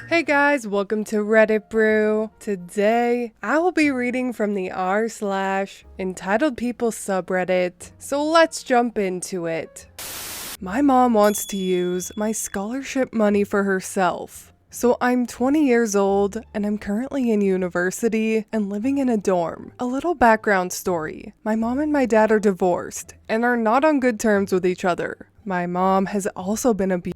Hey guys, welcome to Reddit Brew. Today, I will be reading from the r/EntitledPeople subreddit, so let's jump into it. My mom wants to use my scholarship money for herself. So I'm 20 years old and I'm currently in university and living in a dorm. A little background story. My mom and my dad are divorced and are not on good terms with each other. My mom has also been abusive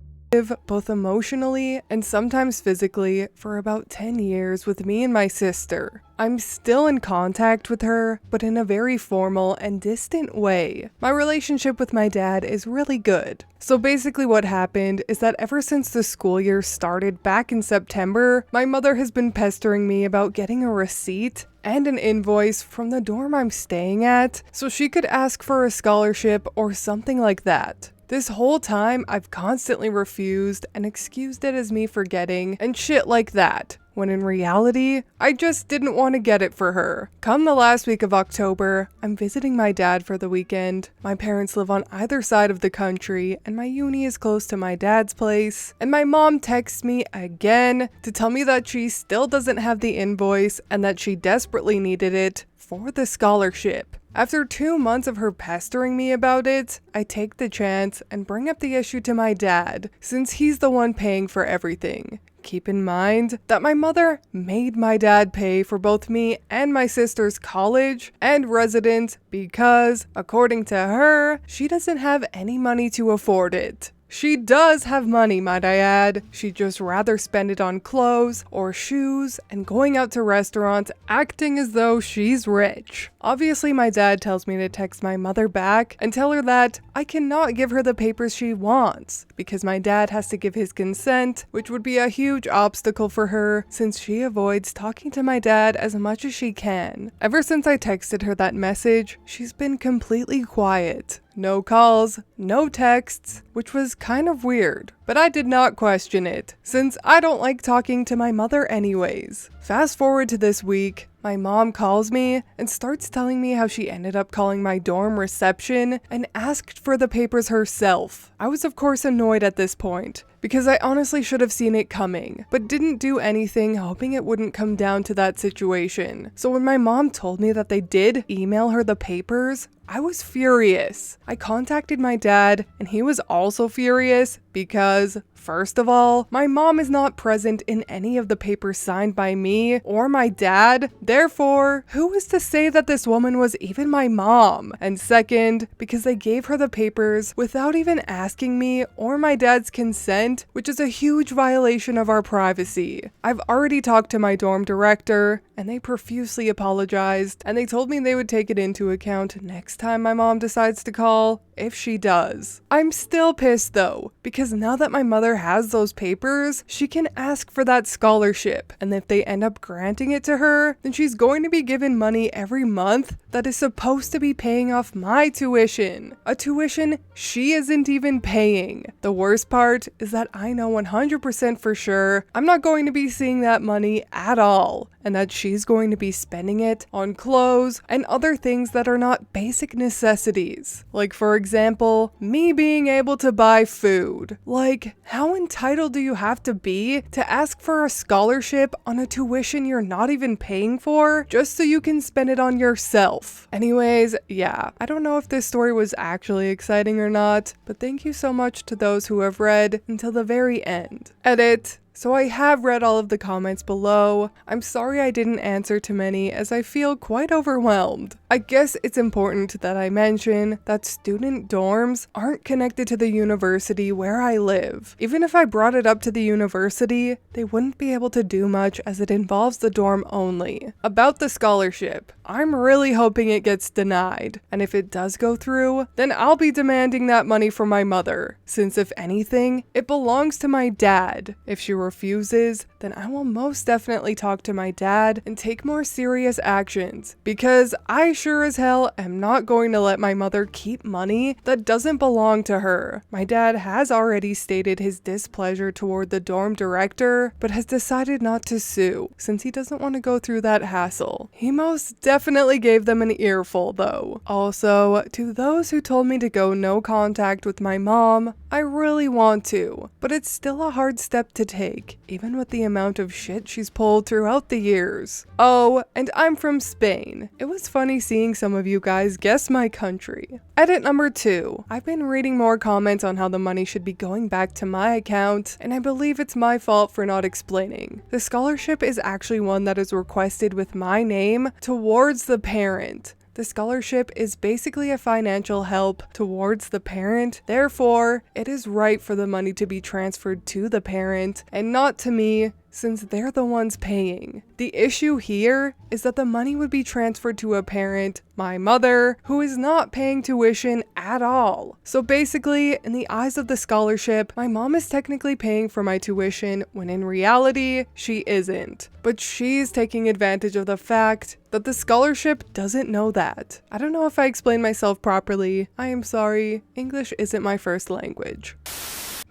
both emotionally and sometimes physically for about 10 years with me and my sister. I'm still in contact with her, but in a very formal and distant way. My relationship with my dad is really good. So basically what happened is that ever since the school year started back in September, my mother has been pestering me about getting a receipt and an invoice from the dorm I'm staying at so she could ask for a scholarship or something like that. This whole time, I've constantly refused and excused it as me forgetting and shit like that, when in reality, I just didn't want to get it for her. Come the last week of October, I'm visiting my dad for the weekend. My parents live on either side of the country, and my uni is close to my dad's place. And my mom texts me again to tell me that she still doesn't have the invoice and that she desperately needed it for the scholarship. After 2 months of her pestering me about it, I take the chance and bring up the issue to my dad, since he's the one paying for everything. Keep in mind that my mother made my dad pay for both me and my sister's college and residence because, according to her, she doesn't have any money to afford it. She does have money, might I add. She'd just rather spend it on clothes or shoes and going out to restaurants, acting as though she's rich. Obviously, my dad tells me to text my mother back and tell her that I cannot give her the papers she wants because my dad has to give his consent, which would be a huge obstacle for her since she avoids talking to my dad as much as she can. Ever since I texted her that message, she's been completely quiet. No calls, no texts, which was kind of weird, but I did not question it, since I don't like talking to my mother anyways. Fast forward to this week, my mom calls me and starts telling me how she ended up calling my dorm reception and asked for the papers herself. I was of course annoyed at this point, because I honestly should have seen it coming, but didn't do anything hoping it wouldn't come down to that situation. So when my mom told me that they did email her the papers, I was furious. I contacted my dad and he was also furious because, first of all, my mom is not present in any of the papers signed by me or my dad. Therefore, who is to say that this woman was even my mom? And second, because they gave her the papers without even asking me or my dad's consent, which is a huge violation of our privacy. I've already talked to my dorm director and they profusely apologized and they told me they would take it into account next time my mom decides to call, if she does. I'm still pissed though, because now that my mother has those papers, she can ask for that scholarship, and if they end up granting it to her, then she's going to be given money every month that is supposed to be paying off my tuition. A tuition she isn't even paying. The worst part is that I know 100% for sure I'm not going to be seeing that money at all, and that she's going to be spending it on clothes and other things that are not basic necessities. Like for example, me being able to buy food. Like, how entitled do you have to be to ask for a scholarship on a tuition you're not even paying for just so you can spend it on yourself? Anyways, yeah, I don't know if this story was actually exciting or not, but thank you so much to those who have read until the very end. Edit. So I have read all of the comments below. I'm sorry I didn't answer to many as I feel quite overwhelmed. I guess it's important that I mention that student dorms aren't connected to the university where I live. Even if I brought it up to the university, they wouldn't be able to do much as it involves the dorm only. About the scholarship, I'm really hoping it gets denied, and if it does go through, then I'll be demanding that money from my mother, since if anything, it belongs to my dad. If she refuses, then I will most definitely talk to my dad and take more serious actions, because I sure as hell am not going to let my mother keep money that doesn't belong to her. My dad has already stated his displeasure toward the dorm director, but has decided not to sue, since he doesn't want to go through that hassle. He most definitely definitely gave them an earful though. Also, to those who told me to go no contact with my mom, I really want to, but it's still a hard step to take, even with the amount of shit she's pulled throughout the years. Oh, and I'm from Spain. It was funny seeing some of you guys guess my country. Edit number 2. I've been reading more comments on how the money should be going back to my account, and I believe it's my fault for not explaining. The scholarship is actually one that is requested with my name towards the parent. The scholarship is basically a financial help towards the parent, therefore, it is right for the money to be transferred to the parent and not to me, since they're the ones paying. The issue here is that the money would be transferred to a parent, my mother, who is not paying tuition at all. So basically, in the eyes of the scholarship, my mom is technically paying for my tuition when in reality, she isn't. But she's taking advantage of the fact that the scholarship doesn't know that. I don't know if I explained myself properly. I am sorry. English isn't my first language.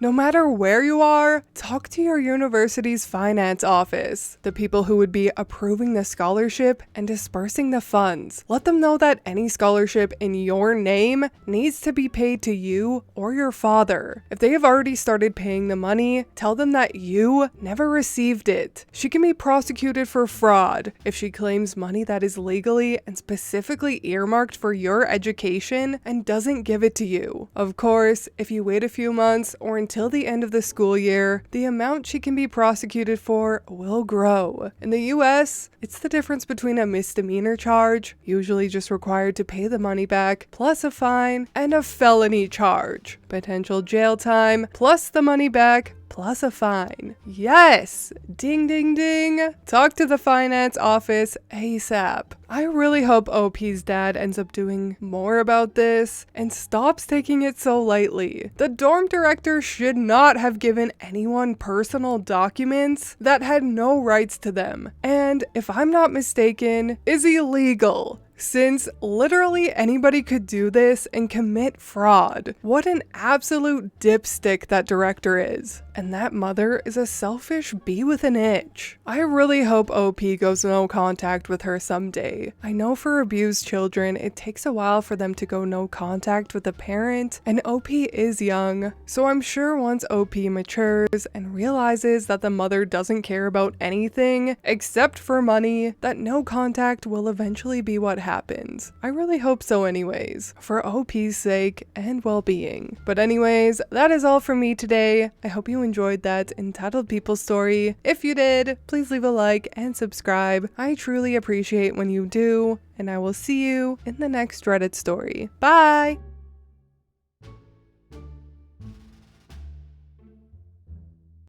No matter where you are, talk to your university's finance office, the people who would be approving the scholarship and dispersing the funds. Let them know that any scholarship in your name needs to be paid to you or your father. If they have already started paying the money, tell them that you never received it. She can be prosecuted for fraud if she claims money that is legally and specifically earmarked for your education and doesn't give it to you. Of course, if you wait a few months or until the end of the school year, the amount she can be prosecuted for will grow. In the US, it's the difference between a misdemeanor charge, usually just required to pay the money back, plus a fine, and a felony charge, potential jail time, plus the money back, plus a fine. Yes! Ding ding ding! Talk to the finance office ASAP. I really hope OP's dad ends up doing more about this and stops taking it so lightly. The dorm director should not have given anyone personal documents that had no rights to them, and if I'm not mistaken, is illegal. Since literally anybody could do this and commit fraud. What an absolute dipstick that director is. And that mother is a selfish bee with an itch. I really hope OP goes no contact with her someday. I know for abused children, it takes a while for them to go no contact with a parent, and OP is young. So I'm sure once OP matures and realizes that the mother doesn't care about anything except for money, that no contact will eventually be what happens. I really hope so anyways, for OP's sake and well-being. But anyways, that is all from me today. I hope you enjoyed that Entitled People story. If you did, please leave a like and subscribe. I truly appreciate when you do, and I will see you in the next Reddit story. Bye!